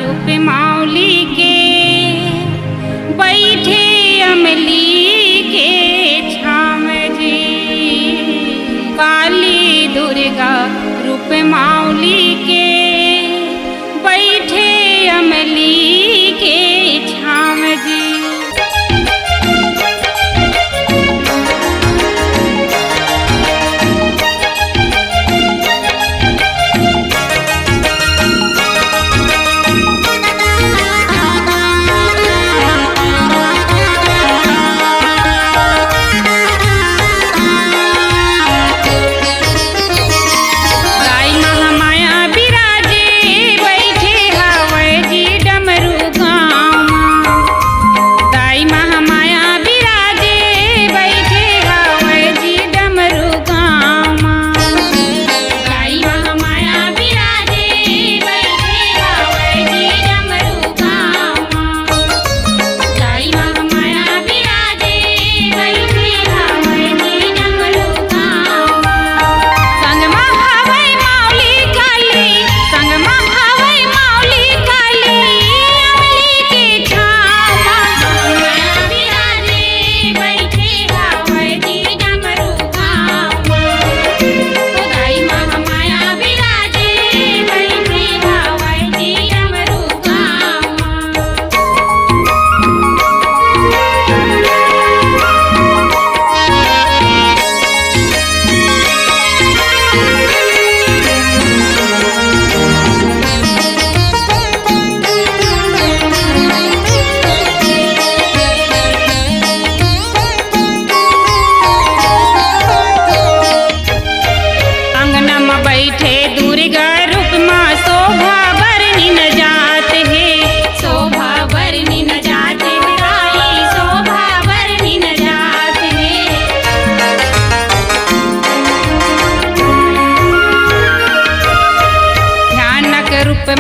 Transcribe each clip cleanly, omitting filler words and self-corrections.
रूप माउली के बैठे अमली के छाम जी। काली दुर्गा रूप माउली के बैठे अमली के छाम जी।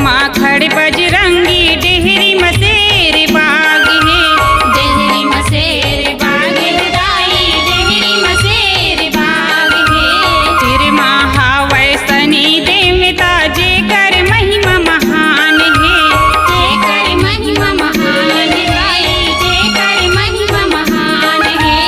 माखड़ बजरंगी डेहरी मसेर बाग है, डेहरी मसेर बाग है दाई, डेहरी मसेर बाग है। फिर महावैसनी देवता जे कर महिमा महान है, जे कर महिमा महान है दाई, जे कर महिमा महान है।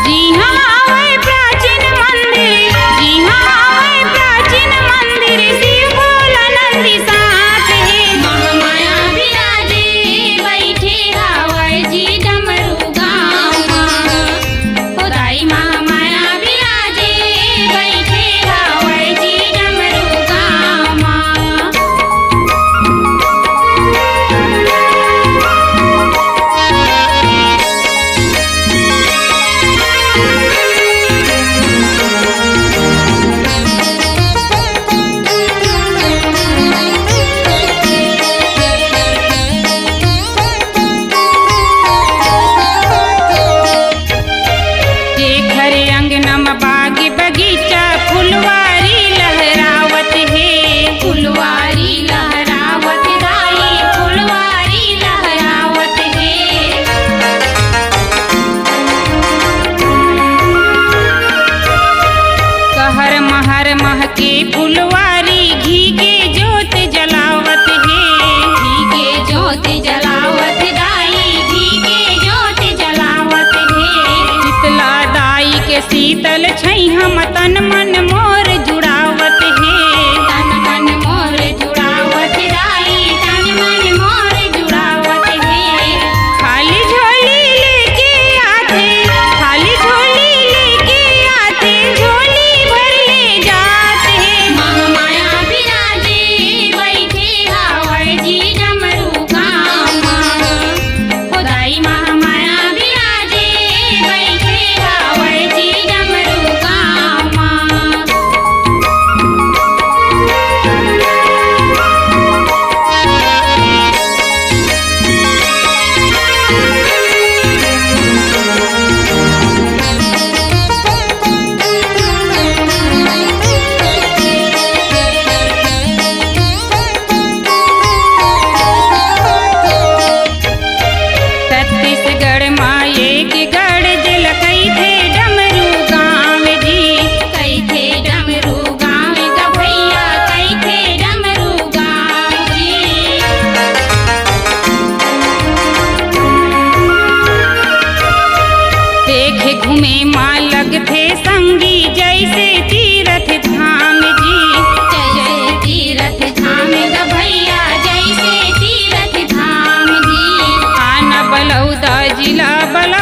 जी हाँ आवे प्राचीन मंदिर, जी हाँ आवे प्राचीन मंदिर, शिव भोला नंदी साथ है। महामाया विराजे बैठे हावै जी डमरू गाँव हो दाई, महामाया विराजे बैठे हावै जी डमरू गाँव। जेखर अंगनम बाग बगीचा फुलवारी लहरावत है, फुलवारी लहरावत दाई, फुलवारी लहरावत है। कहर महर महके फुलवारी घी के जोत जलावत है, घी के जोत जलावत दाई, घी के जोत जलावत है। शीतला दाई के शीतल छैहम तन मन मोर जुड़ावत है, तन मन मोर जुड़ावत दाई, तन मन मोर जुड़ावत है। खाली झोली लेके आते, खाली झोली लेके आते, झोली भर ले जाते हैं। महामाया विराजे बैठे हावै जी डमरू गाँव हो दाई, महामाया विराजे बैठे हावै जी डमरू गाँव। जिला बला